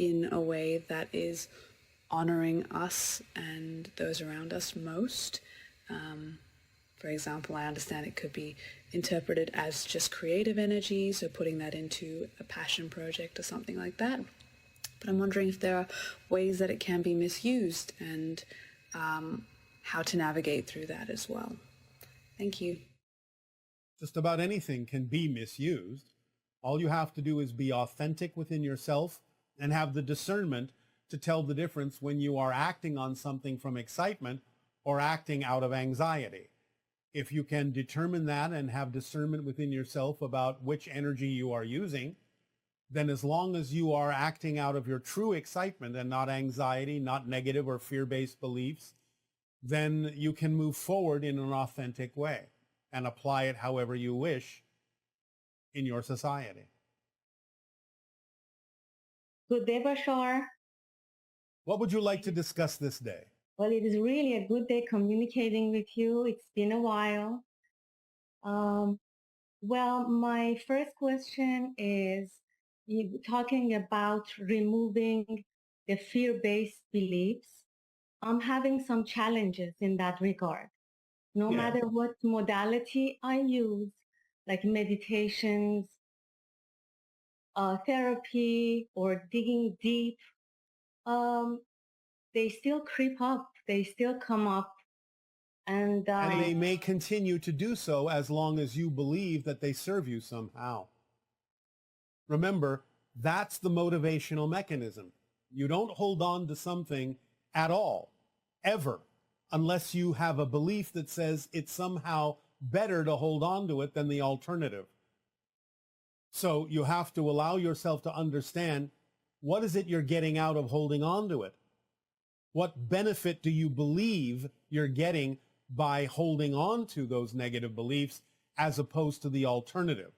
in a way that is honoring us and those around us most. For example, I understand it could be interpreted as just creative energy, so putting that into a passion project or something like that. But I'm wondering if there are ways that it can be misused and how to navigate through that as well. Thank you. Just about anything can be misused. All you have to do is be authentic within yourself and have the discernment to tell the difference when you are acting on something from excitement or acting out of anxiety. If you can determine that and have discernment within yourself about which energy you are using, then as long as you are acting out of your true excitement and not anxiety, not negative or fear-based beliefs, then you can move forward in an authentic way and apply it however you wish in your society. Good day, Bashar. What would you like to discuss this day? Well, it is really a good day communicating with you. It's been a while. Well, my first question is you talking about removing the fear-based beliefs. I'm having some challenges in that regard. No matter what modality I use, like meditations, therapy, or digging deep, they still creep up. They still come up. And they may continue to do so as long as you believe that they serve you somehow. Remember, that's the motivational mechanism. You don't hold on to something at all, ever, unless you have a belief that says it's somehow better to hold on to it than the alternative. So you have to allow yourself to understand, what is it you're getting out of holding on to it? What benefit do you believe you're getting by holding on to those negative beliefs as opposed to the alternative?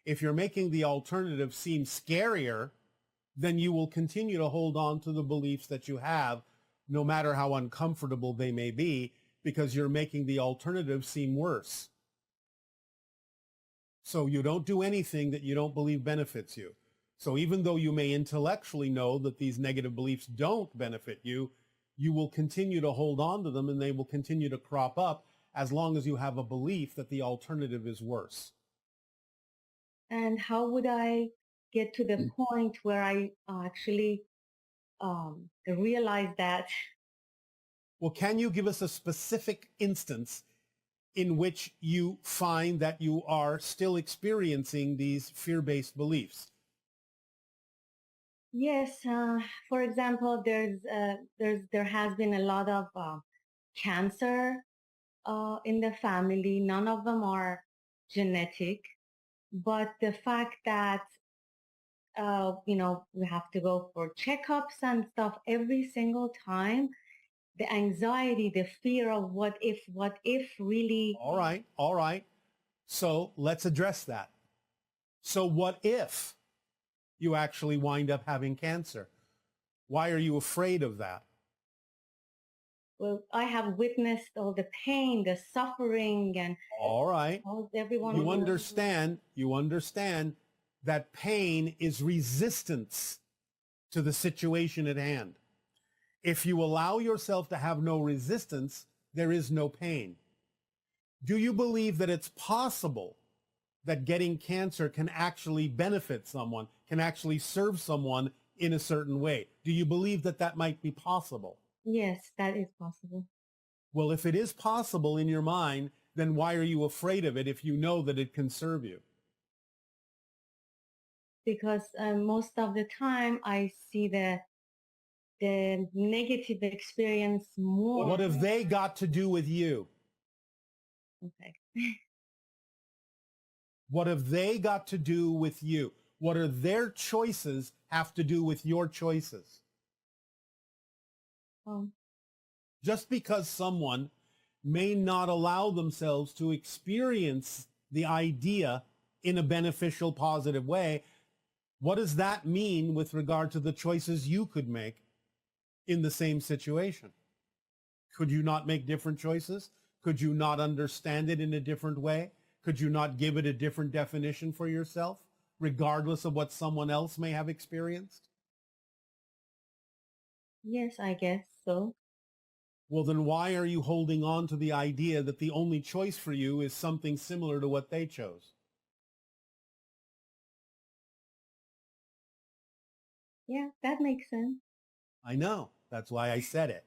If you're making the alternative seem scarier, then you will continue to hold on to the beliefs that you have, no matter how uncomfortable they may be, because you're making the alternative seem worse. So you don't do anything that you don't believe benefits you. So even though you may intellectually know that these negative beliefs don't benefit you, you will continue to hold on to them and they will continue to crop up as long as you have a belief that the alternative is worse. And how would I get to the point where I actually realize that? Well, can you give us a specific instance in which you find that you are still experiencing these fear-based beliefs? Yes, for example, there has been a lot of cancer in the family. None of them are genetic, but the fact that we have to go for checkups and stuff every single time, the anxiety, the fear of what if really. All right. So let's address that. So what if you actually wind up having cancer? Why are you afraid of that? Well, I have witnessed all the pain, the suffering, and all right. Everyone. You understand that pain is resistance to the situation at hand. If you allow yourself to have no resistance, there is no pain. Do you believe that it's possible that getting cancer can actually benefit someone, can actually serve someone in a certain way? Do you believe that that might be possible? Yes, that is possible. Well, if it is possible in your mind, then why are you afraid of it if you know that it can serve you? Because most of the time I see the negative experience more. What have they got to do with you? Okay. What have they got to do with you? What are their choices have to do with your choices? Just because someone may not allow themselves to experience the idea in a beneficial, positive way, what does that mean with regard to the choices you could make in the same situation? Could you not make different choices? Could you not understand it in a different way? Could you not give it a different definition for yourself, regardless of what someone else may have experienced? Yes, I guess so. Well, then why are you holding on to the idea that the only choice for you is something similar to what they chose? Yeah, that makes sense. I know. That's why I said it.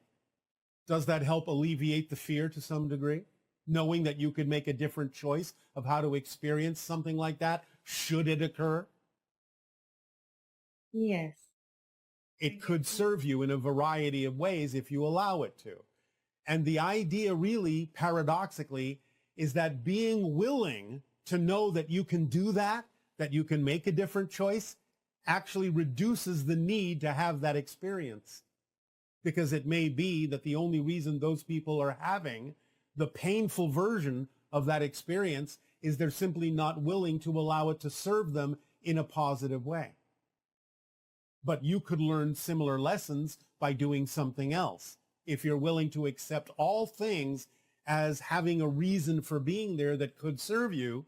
Does that help alleviate the fear to some degree? Knowing that you could make a different choice of how to experience something like that, should it occur? Yes. It could serve you in a variety of ways if you allow it to. And the idea really, paradoxically, is that being willing to know that you can do that you can make a different choice, actually reduces the need to have that experience. Because it may be that the only reason those people are having the painful version of that experience is they're simply not willing to allow it to serve them in a positive way. But you could learn similar lessons by doing something else. If you're willing to accept all things as having a reason for being there that could serve you,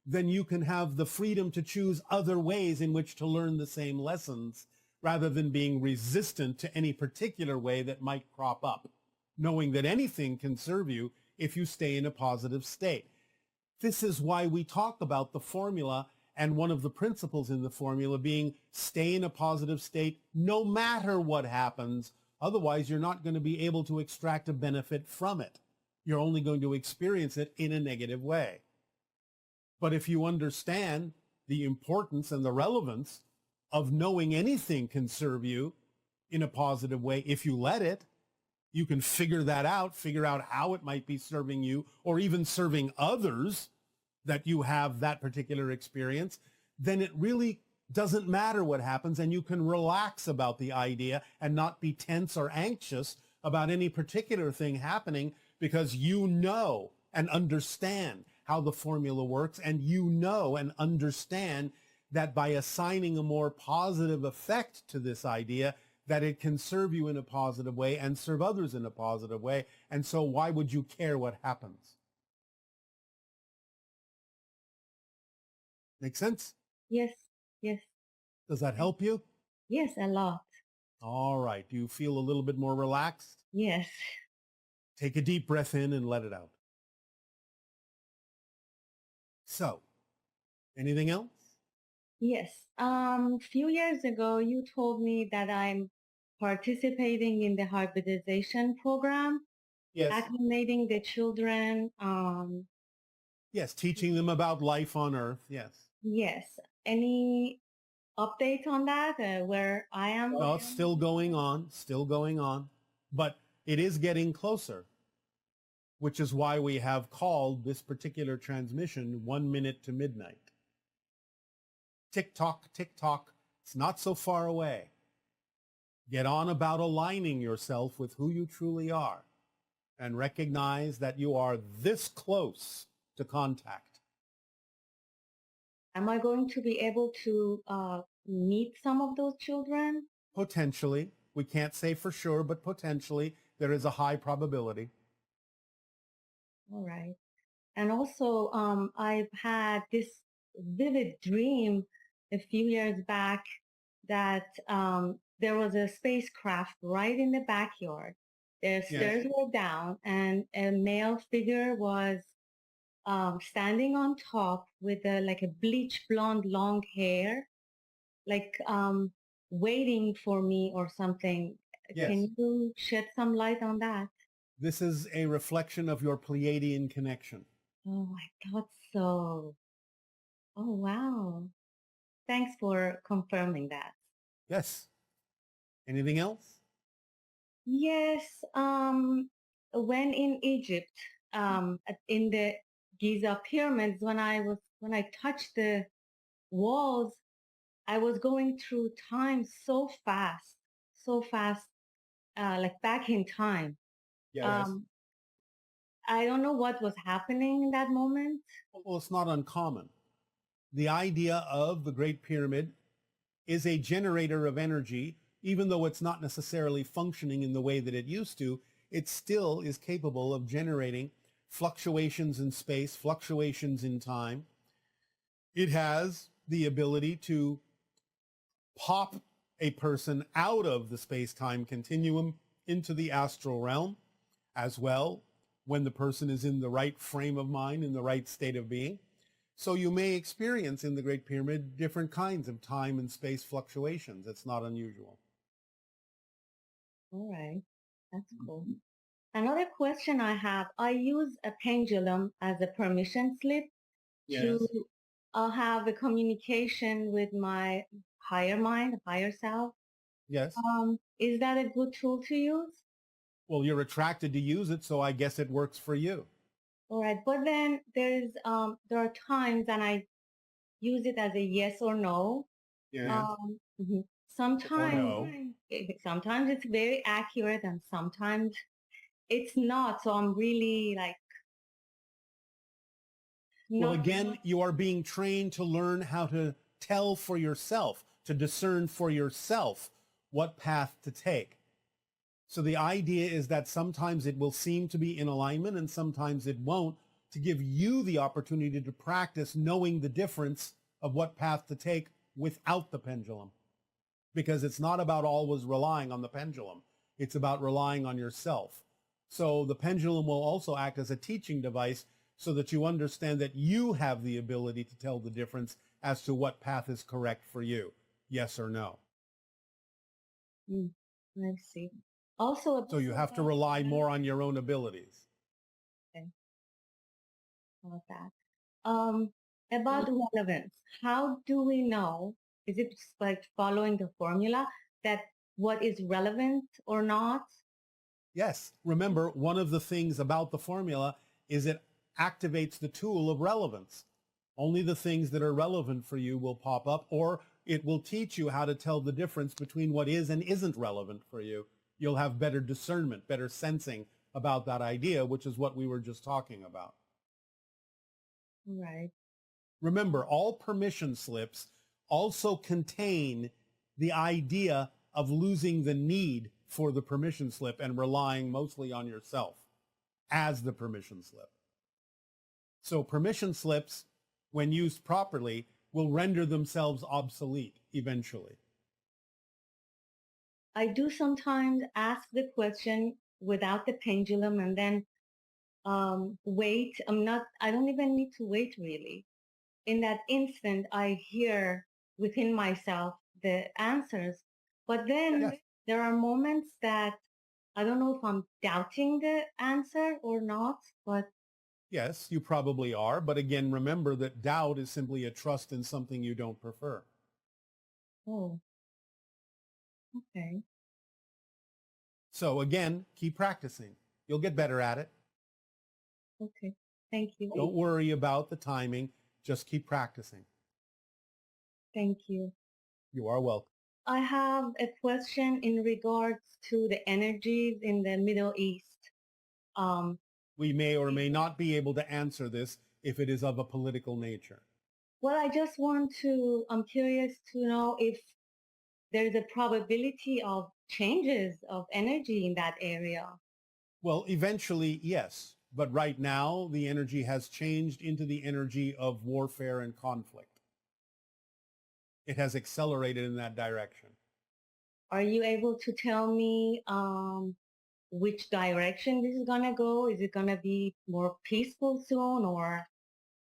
then you can have the freedom to choose other ways in which to learn the same lessons rather than being resistant to any particular way that might crop up, knowing that anything can serve you if you stay in a positive state. This is why we talk about the formula, and one of the principles in the formula being stay in a positive state no matter what happens. Otherwise, you're not going to be able to extract a benefit from it. You're only going to experience it in a negative way. But if you understand the importance and the relevance of knowing anything can serve you in a positive way, if you let it, you can figure that out, figure out how it might be serving you or even serving others that you have that particular experience, then it really doesn't matter what happens, and you can relax about the idea and not be tense or anxious about any particular thing happening, because you know and understand how the formula works, and you know and understand that by assigning a more positive effect to this idea, that it can serve you in a positive way and serve others in a positive way. And so why would you care what happens? Make sense? Yes, yes, Does that help you? yes, a lot. All right. Do you feel a little bit more relaxed? Yes. Take a deep breath in and let it out. So, anything else? Yes. Few years ago, you told me that I'm participating in the hybridization program, Yes. acclimating the children. Yes, teaching them about life on Earth. Yes. Yes. Any update on that? Where I am? Well, it's still going on, but it is getting closer, which is why we have called this particular transmission 1 minute to midnight. Tick tock, tick tock. It's not so far away. Get on about aligning yourself with who you truly are and recognize that you are this close to contact. Am I going to be able to meet some of those children? Potentially. We can't say for sure, but potentially there is a high probability. All right. And also, I've had this vivid dream a few years back that there was a spacecraft right in the backyard. The stairs were down, and a male figure was standing on top with like a bleach blonde long hair, like waiting for me or something. Yes. Can you shed some light on that? This is a reflection of your Pleiadian connection. Oh, I thought so. Oh, wow. Thanks for confirming that. Yes. Anything else? Yes, when in Egypt, in the Giza pyramids, when I touched the walls, I was going through time so fast, like back in time. Yes. I don't know what was happening in that moment. Well, it's not uncommon. The idea of the Great Pyramid is a generator of energy, even though it's not necessarily functioning in the way that it used to. It still is capable of generating fluctuations in space, fluctuations in time. It has the ability to pop a person out of the space-time continuum into the astral realm as well, when the person is in the right frame of mind, in the right state of being. So you may experience in the Great Pyramid different kinds of time and space fluctuations. It's not unusual. All right. That's cool. Another question I have, I use a pendulum as a permission slip to have a communication with my higher mind, higher self. Yes. Is that a good tool to use? Well, you're attracted to use it, so I guess it works for you. All right. But then there are times and I use it as a yes or no. Yeah. Mhm. Sometimes, no. sometimes it's very accurate and sometimes it's not. So I'm really like, Well, not. again, you are being trained to learn how to tell for yourself, to discern for yourself what path to take. So the idea is that sometimes it will seem to be in alignment and sometimes it won't, to give you the opportunity to practice knowing the difference of what path to take without the pendulum. Because it's not about always relying on the pendulum. It's about relying on yourself. So the pendulum will also act as a teaching device so that you understand that you have the ability to tell the difference as to what path is correct for you, yes or no. I see. Also, So you have to rely more on your own abilities. Okay. About that. About relevance, how do we know? Is it just like following the formula that what is relevant or not? Yes, remember, one of the things about the formula is it activates the tool of relevance. Only the things that are relevant for you will pop up, or it will teach you how to tell the difference between what is and isn't relevant for you. You'll have better discernment, better sensing about that idea, which is what we were just talking about. Right. Remember, all permission slips also contain the idea of losing the need for the permission slip and relying mostly on yourself as the permission slip. So permission slips, when used properly, will render themselves obsolete eventually. I do sometimes ask the question without the pendulum and then wait. I don't even need to wait really. In that instant, I hear within myself the answers. But then Yes. there are moments that I don't know if I'm doubting the answer or not, but Yes, you probably are. But again, remember that doubt is simply a trust in something you don't prefer. oh, okay. So again, keep practicing. You'll get better at it. Okay. Thank you. Don't worry about the timing. Just keep practicing. Thank you. You are welcome. I have a question in regards to the energies in the Middle East. We may or may not be able to answer this if it is of a political nature. Well, I'm curious to know if there's a probability of changes of energy in that area. Well, eventually, yes. But right now, the energy has changed into the energy of warfare and conflict. It has accelerated in that direction. Are you able to tell me which direction this is going to go? Is it going to be more peaceful soon or?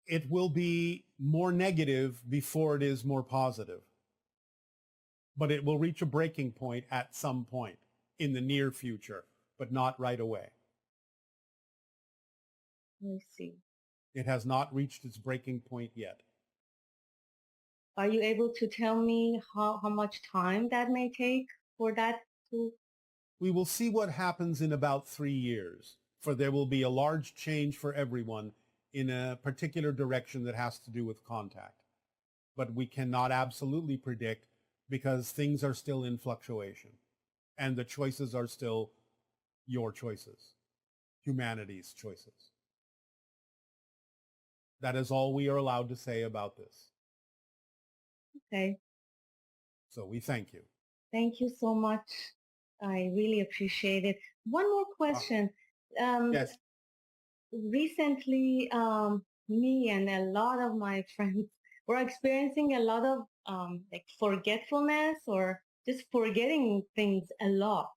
It will be more negative before it is more positive. But it will reach a breaking point at some point in the near future, but not right away. I see. It has not reached its breaking point yet. Are you able to tell me how much time that may take for that to? We will see what happens in about 3 years, for there will be a large change for everyone in a particular direction that has to do with contact. But we cannot absolutely predict because things are still in fluctuation and the choices are still your choices, humanity's choices. That is all we are allowed to say about this. Okay. So we thank you. Thank you so much. I really appreciate it. One more question. Yes. Recently, me and a lot of my friends were experiencing a lot of like forgetfulness or just forgetting things a lot.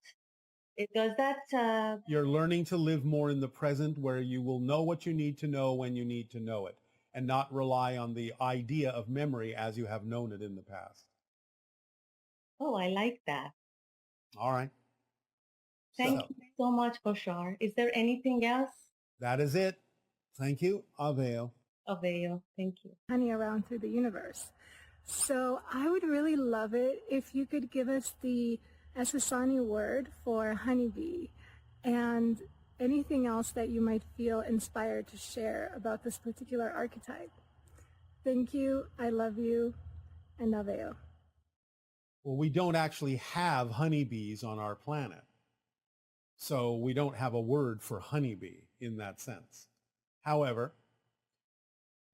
Does that, You're learning to live more in the present where you will know what you need to know when you need to know it and not rely on the idea of memory as you have known it in the past. oh, I like that. All right. Thank So you so much, Bashar. Is there anything else? that is it. Thank you, Aveo. Avail. Thank you. Honey around through the universe. So I would really love it if you could give us the Essassani word for honeybee and anything else that you might feel inspired to share about this particular archetype. Thank you. I love you. And Aveo. Well, we don't actually have honeybees on our planet. So we don't have a word for honeybee in that sense. However,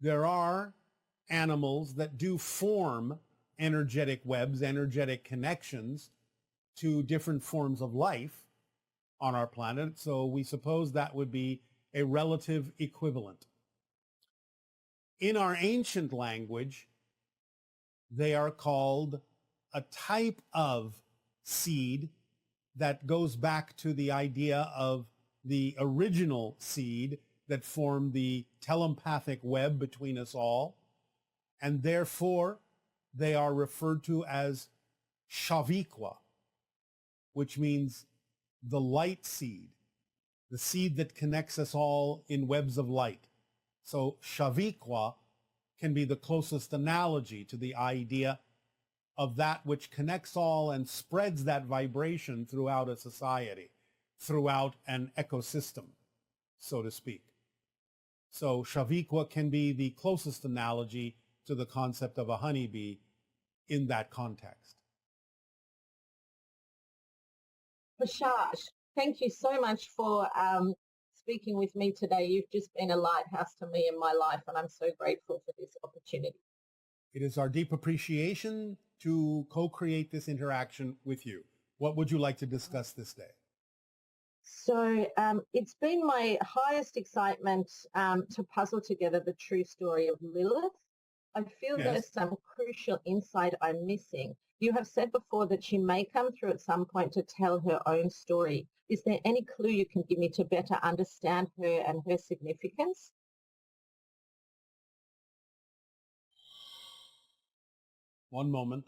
there are animals that do form energetic webs, energetic connections to different forms of life on our planet. So we suppose that would be a relative equivalent. In our ancient language, they are called a type of seed that goes back to the idea of the original seed that formed the telepathic web between us all. And therefore, they are referred to as Shaviqua, which means the light seed, the seed that connects us all in webs of light. So Shaviqua can be the closest analogy to the idea of that which connects all and spreads that vibration throughout a society, throughout an ecosystem, so to speak. So Shaviqua can be the closest analogy to the concept of a honeybee in that context. Bashar, thank you so much for speaking with me today. You've just been a lighthouse to me in my life, and I'm so grateful for this opportunity. It is our deep appreciation to co-create this interaction with you. What would you like to discuss this day? So it's been my highest excitement to puzzle together the true story of Lilith. I feel there's some crucial insight I'm missing. You have said before that she may come through at some point to tell her own story. Is there any clue you can give me to better understand her and her significance? One moment.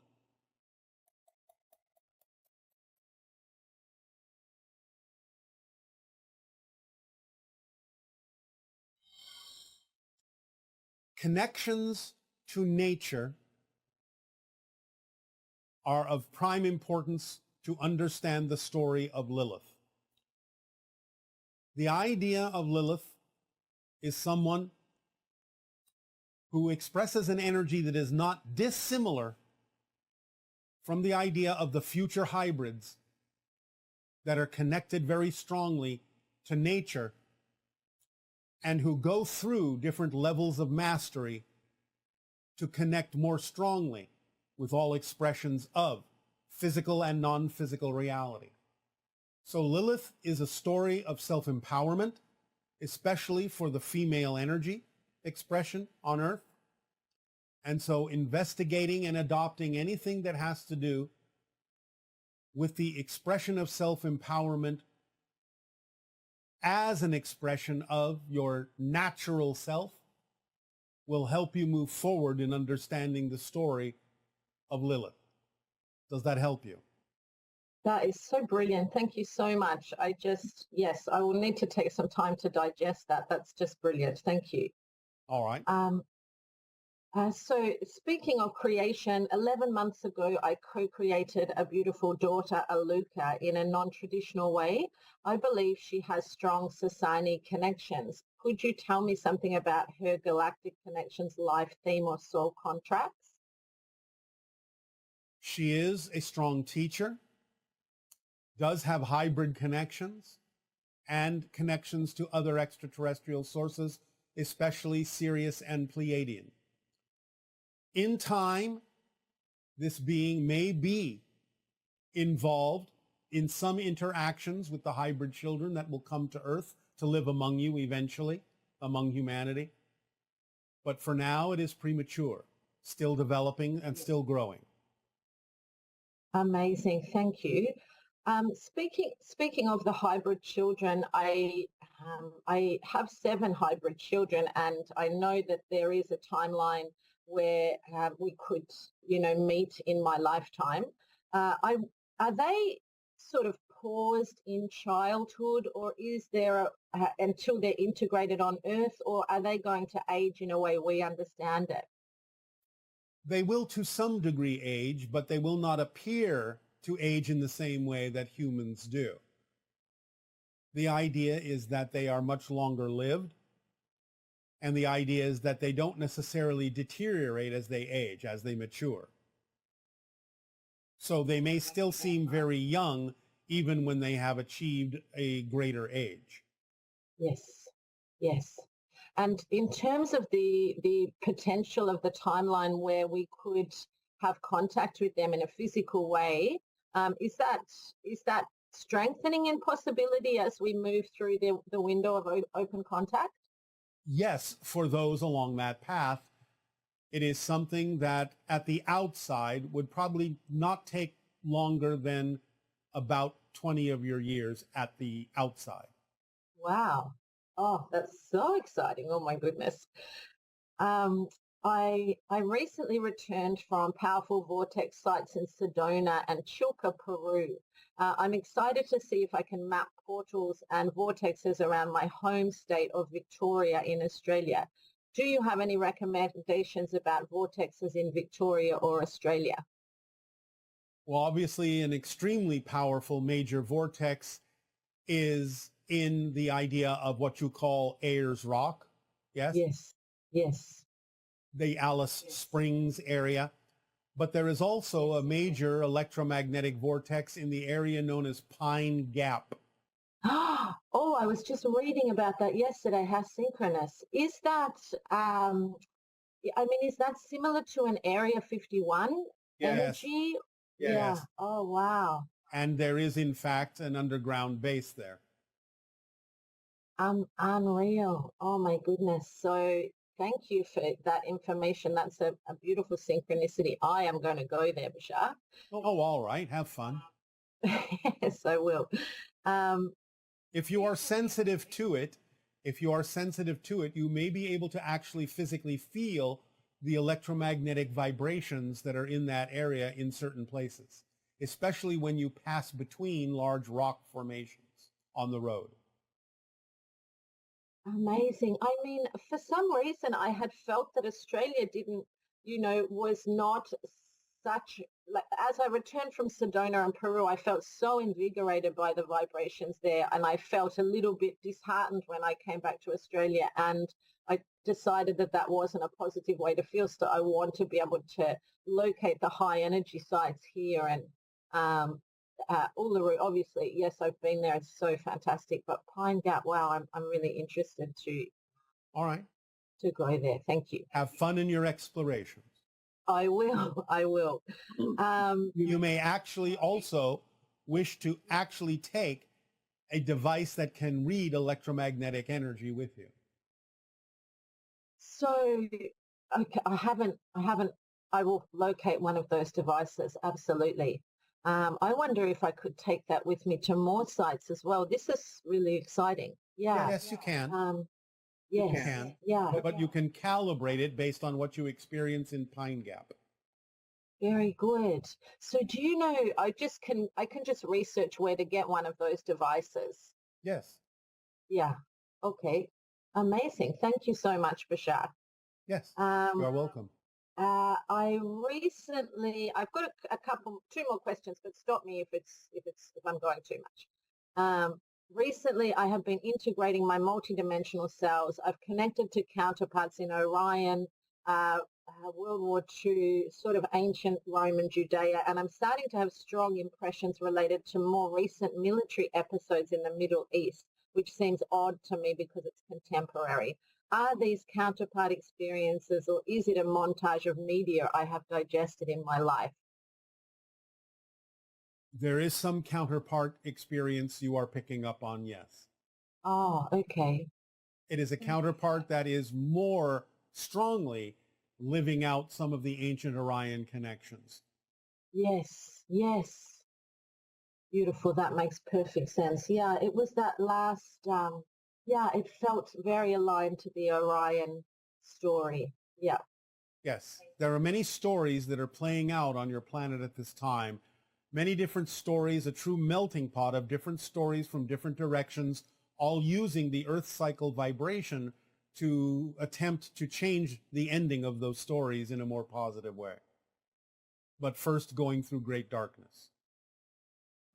Connections to nature are of prime importance to understand the story of Lilith. The idea of Lilith is someone who expresses an energy that is not dissimilar from the idea of the future hybrids that are connected very strongly to nature and who go through different levels of mastery to connect more strongly with all expressions of physical and non-physical reality. So Lilith is a story of self-empowerment, especially for the female energy expression on Earth. And so investigating and adopting anything that has to do with the expression of self-empowerment as an expression of your natural self will help you move forward in understanding the story of Lilith. Does that help you? That is so brilliant. Thank you so much. Yes, I will need to take some time to digest that. That's just brilliant. Thank you. All right. So speaking of creation, 11 months ago, I co-created a beautiful daughter, Aluka, in a non-traditional way. I believe she has strong Sasani connections. Could you tell me something about her galactic connections, life theme, or soul contracts? She is a strong teacher, does have hybrid connections, and connections to other extraterrestrial sources, especially Sirius and Pleiadian. In time, this being may be involved in some interactions with the hybrid children that will come to Earth to live among you eventually, among humanity. But for now, it is premature, still developing and still growing. Amazing. Thank you. Speaking of the hybrid children, I have 7 hybrid children, and I know that there is a timeline where we could, meet in my lifetime. Are they sort of paused in childhood, or is there until they're integrated on Earth, or are they going to age in a way we understand it? They will to some degree age, but they will not appear to age in the same way that humans do. The idea is that they are much longer lived, and the idea is that they don't necessarily deteriorate as they age, as they mature. So they may still seem very young even when they have achieved a greater age. Yes, yes. And in terms of the potential of the timeline where we could have contact with them in a physical way, is that strengthening in possibility as we move through the window of open contact? Yes, for those along that path, it is something that at the outside would probably not take longer than about 20 of your years at the outside. Wow. Oh, that's so exciting. Oh my goodness. I recently returned from powerful vortex sites in Sedona and Chilca, Peru. I'm excited to see if I can map portals and vortexes around my home state of Victoria in Australia. Do you have any recommendations about vortexes in Victoria or Australia? Well, obviously, an extremely powerful major vortex is in the idea of what you call Ayers Rock. Yes? Yes, yes. The Alice Springs area. But there is also a major electromagnetic vortex in the area known as Pine Gap. Oh, I was just reading about that yesterday. How synchronous. Is that, is that similar to an Area 51 energy? Yes. Yeah. Oh, wow. And there is, in fact, an underground base there. Unreal. Oh, my goodness. So thank you for that information. That's a beautiful synchronicity. I am going to go there, Bashar. Oh, all right. Have fun. Yes, I will. If you are sensitive to it, you may be able to actually physically feel the electromagnetic vibrations that are in that area in certain places, especially when you pass between large rock formations on the road. Amazing. I mean, for some reason, I had felt that Australia didn't, was not such, like, as I returned from Sedona and Peru, I felt so invigorated by the vibrations there, and I felt a little bit disheartened when I came back to Australia, and I decided that that wasn't a positive way to feel. So I want to be able to locate the high energy sites here, and Uluru, obviously, yes, I've been there. It's so fantastic. But Pine Gap, wow, I'm really interested All right. to go there. Thank you. Have fun in your explorations. I will. I will. You may actually also wish to actually take a device that can read electromagnetic energy with you. So, okay, I will locate one of those devices. Absolutely. I wonder if I could take that with me to more sites as well. This is really exciting. Yeah. Yes, you can. Yes. You can. Yeah. But you can calibrate it based on what you experience in Pine Gap. Very good. So do you know, I can just research where to get one of those devices. Yes. Yeah. Okay. Amazing. Thank you so much, Bashar. Yes. You're welcome. I've got two more questions, but stop me if I'm going too much. Recently, I have been integrating my multidimensional selves. I've connected to counterparts in Orion, World War II, sort of ancient Roman Judea, and I'm starting to have strong impressions related to more recent military episodes in the Middle East, which seems odd to me because it's contemporary. Are these counterpart experiences, or is it a montage of media I have digested in my life? There is some counterpart experience you are picking up on, yes. Oh, okay. It is a counterpart that is more strongly living out some of the ancient Orion connections. Yes. Yes. Beautiful. That makes perfect sense. Yeah, it was that last, it felt very aligned to the Orion story. Yeah. Yes, there are many stories that are playing out on your planet at this time. Many different stories, a true melting pot of different stories from different directions, all using the Earth cycle vibration to attempt to change the ending of those stories in a more positive way. But first going through great darkness.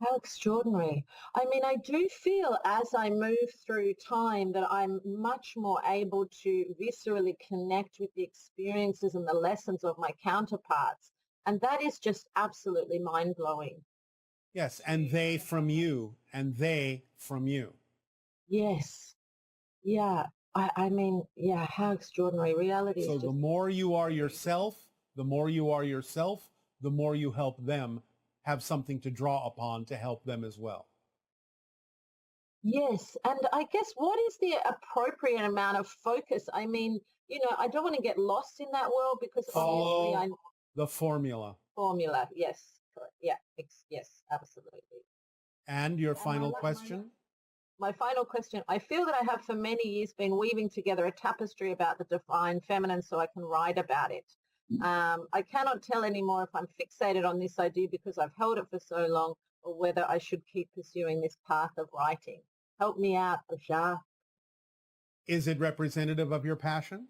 How extraordinary. I mean, I do feel as I move through time that I'm much more able to viscerally connect with the experiences and the lessons of my counterparts. And that is just absolutely mind-blowing. Yes, and they from you, and they from you. Yes. Yeah. I mean, yeah, how extraordinary. Reality is So just... the more you are yourself, the more you are yourself, the more you help them have something to draw upon to help them as well. Yes. And I guess what is the appropriate amount of focus? I mean, I don't want to get lost in that world because obviously Follow the formula. Formula. Yes. Correct. Yeah. Yes, absolutely. And your final question? My final question. I feel that I have for many years been weaving together a tapestry about the divine feminine so I can write about it. I cannot tell anymore if I'm fixated on this idea because I've held it for so long or whether I should keep pursuing this path of writing. Help me out, Bashar. Is it representative of your passion?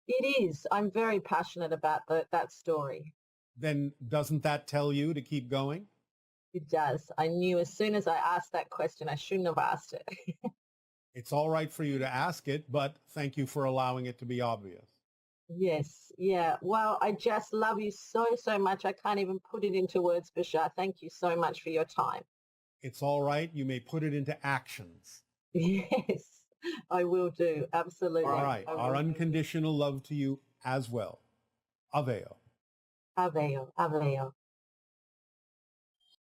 It is. I'm very passionate about that story. Then doesn't that tell you to keep going? It does. I knew as soon as I asked that question, I shouldn't have asked it. It's all right for you to ask it, but thank you for allowing it to be obvious. Yes. Yeah. Well, I just love you so, so much. I can't even put it into words, Bashar. Thank you so much for your time. It's all right. You may put it into actions. Yes, I will do. Absolutely. All right. Our unconditional love to you as well. Aveo. Aveo. Aveo.